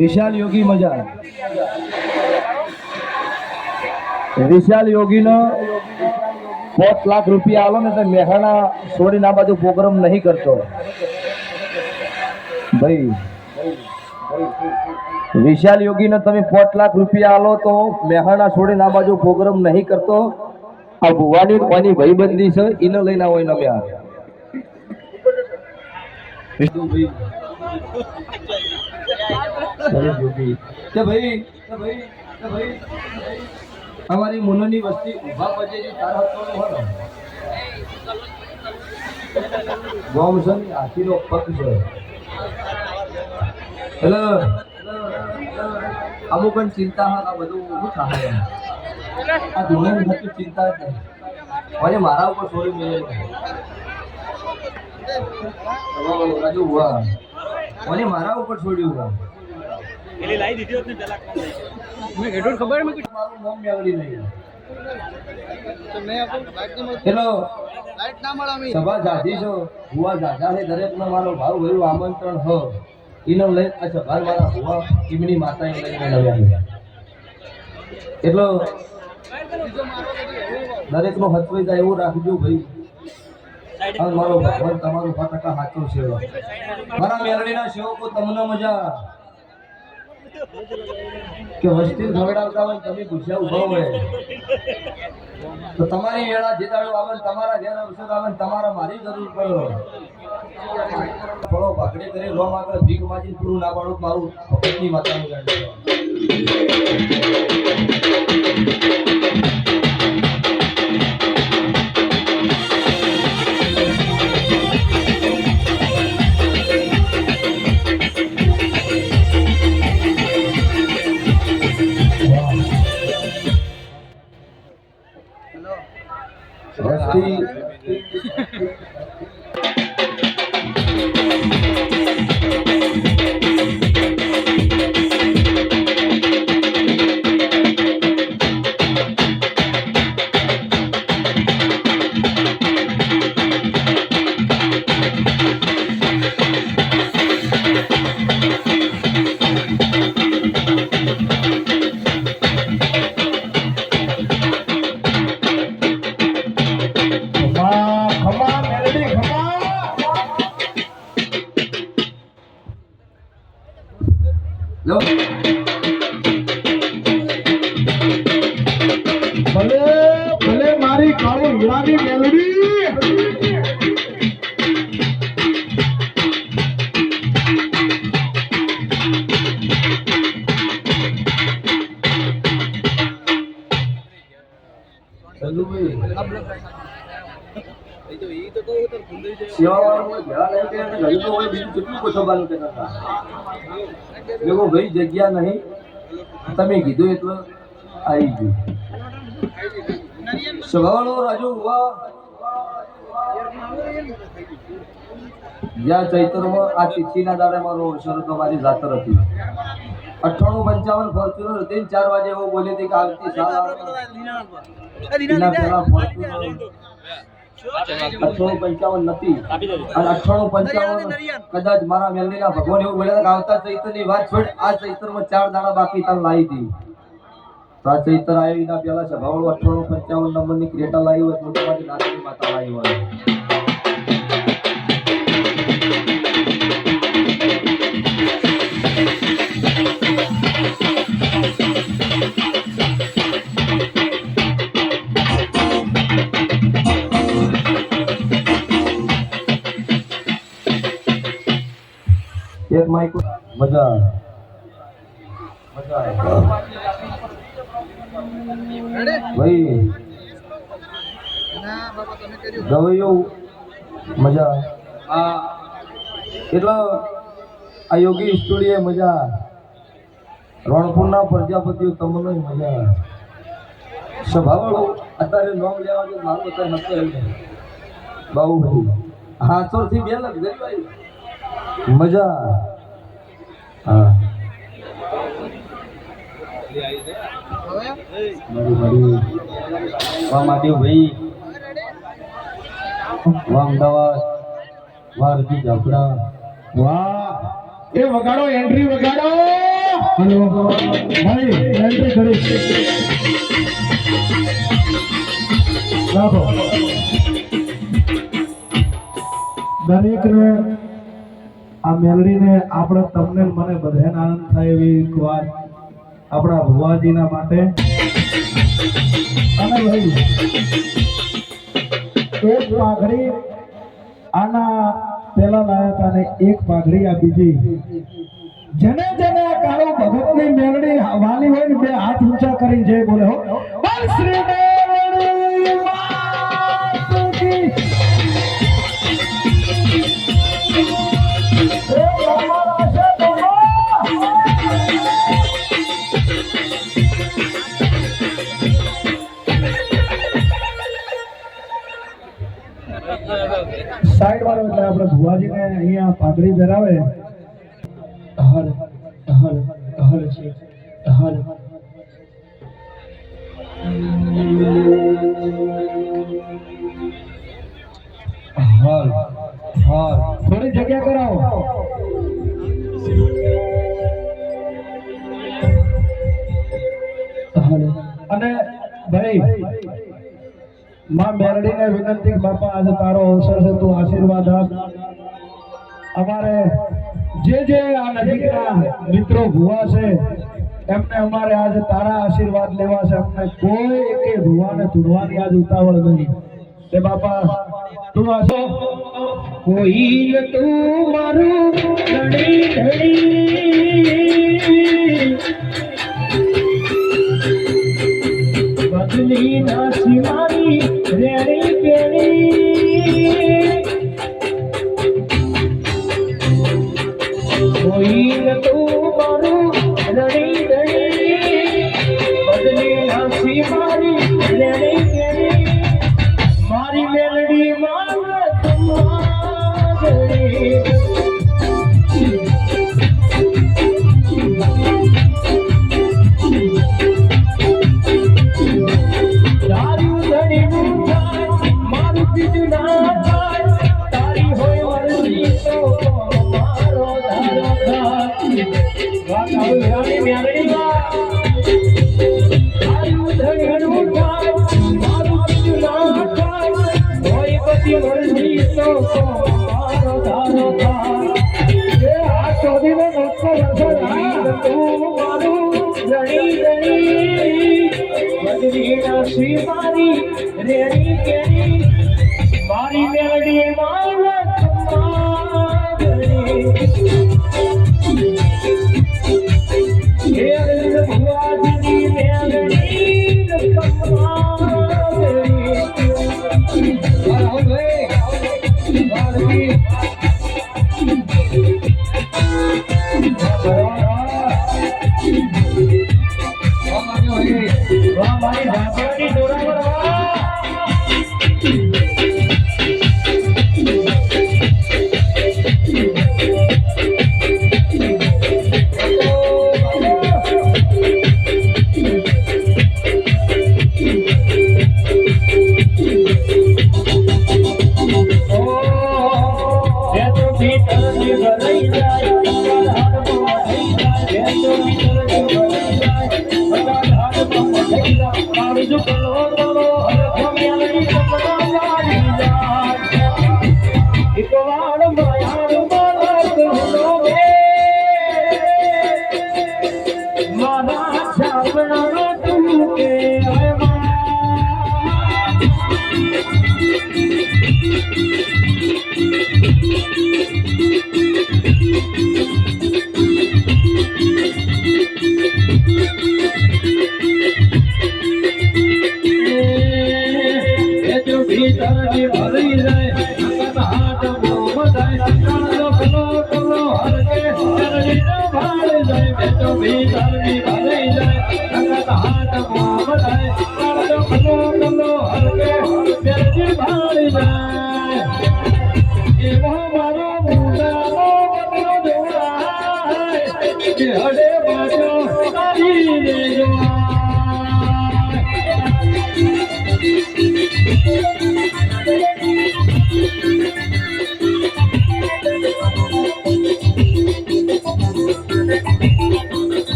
વિશાલ યોગી મજા વિશાલ યોગી નો 5 લાખ રૂપિયા આલો ને તો મેહાણા છોડીને આ બાજુ પ્રોગ્રામ નહીં કરતો ભાઈ વિશાલ યોગી ને તમે 5 લાખ રૂપિયા આલો તો મેહાણા છોડીને આ બાજુ પ્રોગ્રામ નહીં કરતો આ ભુવાની કોની ભાઈબંધી છે એને લઈને આવો એને અમે ભાઈ हमारी मुनोनी वस्ती उभा बजे जी तारा तो हो गांव से आखी रो पक्ष है हेलो अमुकन चिंता हा आ બધું હું થાય આ ધોરણ નથી ચિંતા મને મારા ઉપર છોડી મેલે તમારો રાજુ હુઆ મને મારા ઉપર છોડ્યું હુઆ એલી લાઈ દીધી હોત ને પેલા મેં હેડોર ખબર મે કુછ મારું નામ મેવડી નહીં તો નહીં આપો લાઈટ ના મળે હેલો લાઈટ ના મળે અમે સભા જાધી છો હુઆ જાજા હે દરેક નો મારો ભાવ ભર્યું આમંત્રણ હો ઈનો લઈ આ સભા મારા હુઆ ઈમની માતા એ લઈને આવ્યા એટલો દરેક નો હતવઈ જાય એવું રાખજો ભાઈ અને મારો ભગવાન તમારું 5% સાચું છે મારા મેરડીના સેવકો તમને મજા કે વસ્તી ખવડાવતા હોય તમે ગુસ્સા ઉભા હોય તો તમારી વેળા જેદાડો આવે તમારા ઘેર અવસર આવે તમારા મારી જરૂર પડે થોડો ભાગડે કરી લો માત્ર ભીખ માજી પૂરું ના પાડું મારું ભગતની માતાનું ગાંડ ભલે ભલે મારી કાળી હીરાની મેલડી ભાઈ જગ્યા નહીં તમે કીધું એટલે આવી ગયું સવાળો રાજુ જ્યાં ચૈતરમાં આ તિથિના દાડે મારો અવસર હતો મારી જાતર હતી 9855 ફોર્ચ્યુનર હતી 4 વાગે એવું બોલી હતી કે આવતી સાલ 9855 નથી અને 9855 કદાચ મારા મેલડીના ભગવાન એવું બોલ્યા કે આવતા ચૈતરની વાત છોડ આ ચૈતરમાં 4 દાડા બાકી તન લાવી હતી તો આ ચૈતર આવી ના પેલા સભાવાળો 9855 નંબરની ક્રેટા લાવી હોય તો તમારી નાની માતા લાવી હોય एक माइक मजा भाई गवैयो मजा એટલે આ યોગી સ્ટુડિયો મજા રણપુરના પ્રજાપતિઓ તમને મજા સ્વભાવળો અત્યારે નામ લેવા જો મારું અત્યારે નતો બાબુ ભાઈ હાથોથી બે લગ ગઈ ભાઈ મજા હા વાહ મહાદેવ ભાઈ વાહ અમદાવાદ વાહ રજી જાફડા વાહ એ વગાડો એન્ટ્રી વગાડો हेलो भाई एंट्री खड़ी રાખો દરેક ને આ મેલડીને આપણે તમને મને બધાને આનંદ થાય એવી એક વાત આપણા ભુવાજીના માટે અને ભાઈ એક પાઘડી આના પેલા લાયા હતા ને એક પાઘડી આ બીજી જેને જેને કાળો ભગતની મેલડી વાલી હોય ને બે હાથ ઊંચા કરીને જય બોલે હો બોલ શ્રી મેલડી માત કી સાઈડ વાળો એટલે આપણે ભુવાજીને અહીંયા પાઘડી પહેરાવે હર હર હર છે હર હર હર થોડી જગ્યા કરાવો અને ભાઈ માં મેરડીને વિનંતી બાપા આજે તારો અવસર છે તું આશીર્વાદ આપ અમારે જે આ નજીકના મિત્રો ભુવા છે એમને અમારે આજે તારા આશીર્વાદ લેવા છે અમને કોઈ એકે ભુવાને ધૂળવાની આજ ઉતાવળ નહીં તે બાપા તું આશો કોઈ તું મારું ધણી બદલી ના સિમારી રેણી કેણી કોઈ તું મારું રણી રણી બદલી ના સિમારી રેણી કેણી મારી મેલડી માંગ તમારી મારી મેલડી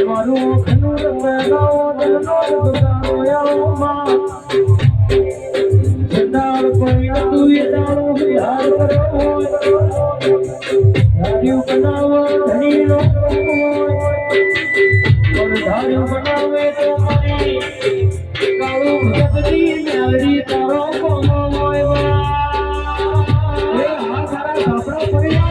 મારું ખનું રંગાવો દરનો ગુજારો યામાં જંડાળ કોઈ તું એ દાળો વિહાર કરો રાજીવ બનાવો ધણીનો પણ ધાર્યું બનાવે તો મારી કાળું ભગતની મેલડી તારો કોમો મોય એ આ સારા સાપડા પરિવાર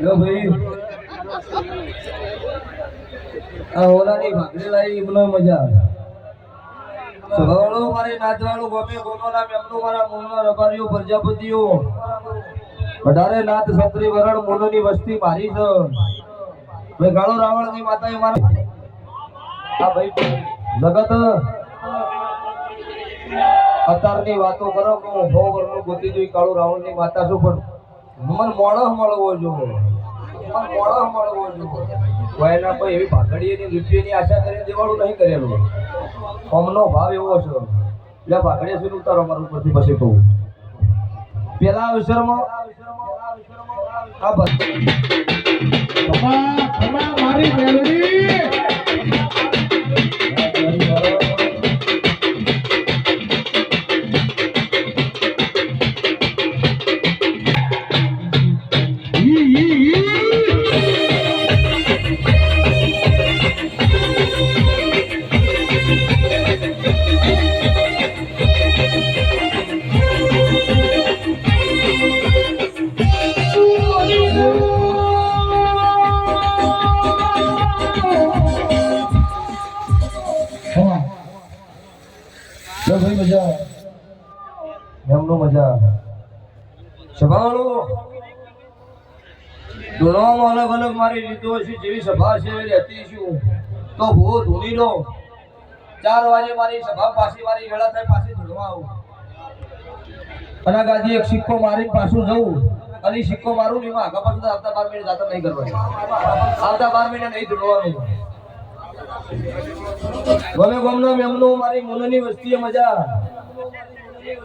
લો ભાઈ આ ઓલાની ભાગરી લાવી મને મજા સવાળો મારી નાચવાળો ગમે ગોનો નામ એમનું મારા મૂળના રબારીઓ પ્રજાપતિઓ વધારે નાથ સત્રી વરણ મૂળની વસ્તી મારી છે ભાઈ ગાળો રાવણની માતાએ મારા આ ભાઈ જગત અત્યારની વાતો કરો કે હું 100 વર્ષનું ગોતી જોઈ કાળો રાવણની માતા છું પણ મન મોળો મળવો જોઈએ કોઈના કોઈ એવી ભાગડીની રૂપિયાની આશા કરીને દેવાળું નહીં કરેલું અમનો ભાવ એવો છે એટલે ભાગડીએ સુધી ઉતારો મારું પરથી પછી કહું પેલા અવસરમાં આ મારી મેલડી ભાઈ મજા એમનો મજા સભાવાળો દોડવામાં અલગ અલગ મારી રીતો છે જેવી સભા છે એવી હતી છું તો ભૂ ધૂણી લો 4 વાગે મારી સભા પાછી મારી વેળા થાય પાછી ધૂળવા આવું અને ગાદી એક સિક્કો મારીને પાછું જવું અને સિક્કો મારું એમાં આગા પાછું આવતા 12 મિનિટ જાતા નહીં કરવાની આવતા 12 મિનિટ નહીં ધૂળવાનું ગમે ગમનો મેમનો મારી મુનની વસ્તીએ મજા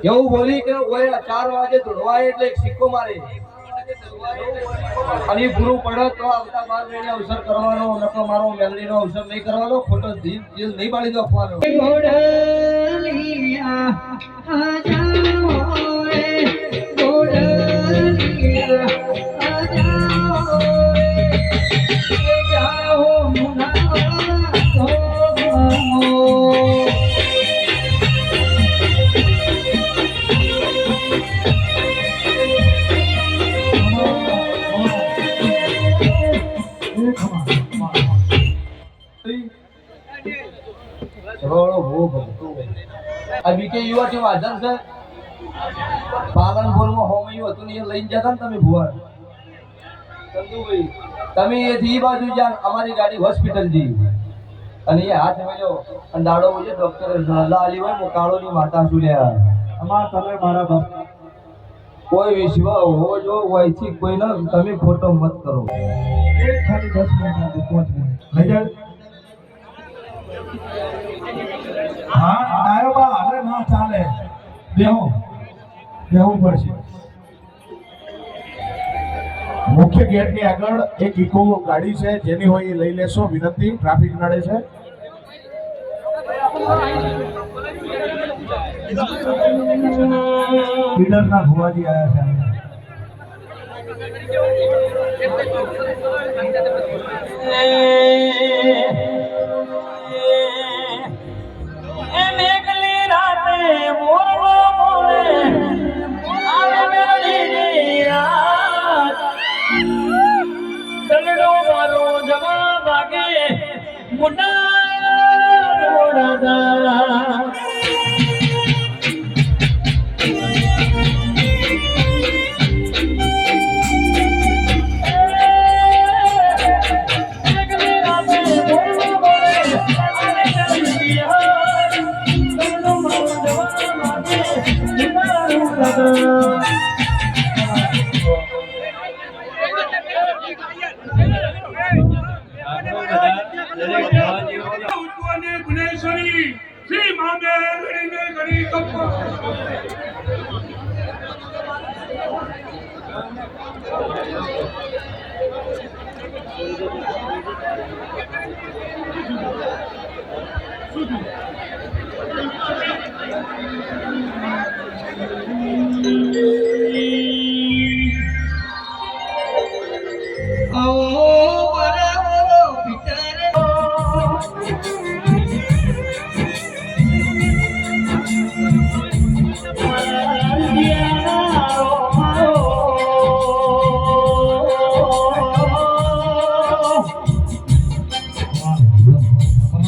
એવું બોલી કે ઓય 4 વાગે ધોળવાય એટલે એક સિક્કો મારે અને પૂરું પડે તો આવતા 12 મહિને અવસર કરવાનો નકો મારો મેલડીનો અવસર નહીં કરવાનો ખોટો દિલ નહીં બાળી દો આપવાનો ગોડલિયા આ જાઓ રે ગોડલિયા આ જાઓ રે જાઓ મુનાવા તો ચલો ભો ભગતો આ બીકે યુવાટી વાજન છે પાલનપુરમાં હોમયું હતું ને એ લઈને જતા ને તમે ભુવા ચંદુભાઈ તમે એથી ઈ બાજુ જાન અમારી ગાડી હોસ્પિટલ જી અને એ હાથ મેલ્યો અને દાડો બોલ્યો ડોક્ટર લાલી હોય મોકાળોની માતા સુલ્યા અમાર તમે મારા બાપ કોઈ વિશ્વ હો જો હોયથી કોઈ ના તમે ખોટો મત કરો ખાલી 10 મિનિટ આપો 5 મિનિટ લઈ જાય હા આયો બા હવે ના ચાલે બેહવું પડશે મુખ્ય ગેટની આગળ એક ઇકો ગાડી છે જેની હોય એ લઈ લેશો વિનંતી ટ્રાફિક નડે છે બિલ્ડરના ભુવાજી આયા છે મેઘલી રાતે મોરવો બોલે આવે મેરડીની રાત દલડો મારો જવા ભાગે મુના રોડાદા શ્રી મામે લડીને ઘણી કપ્પા શું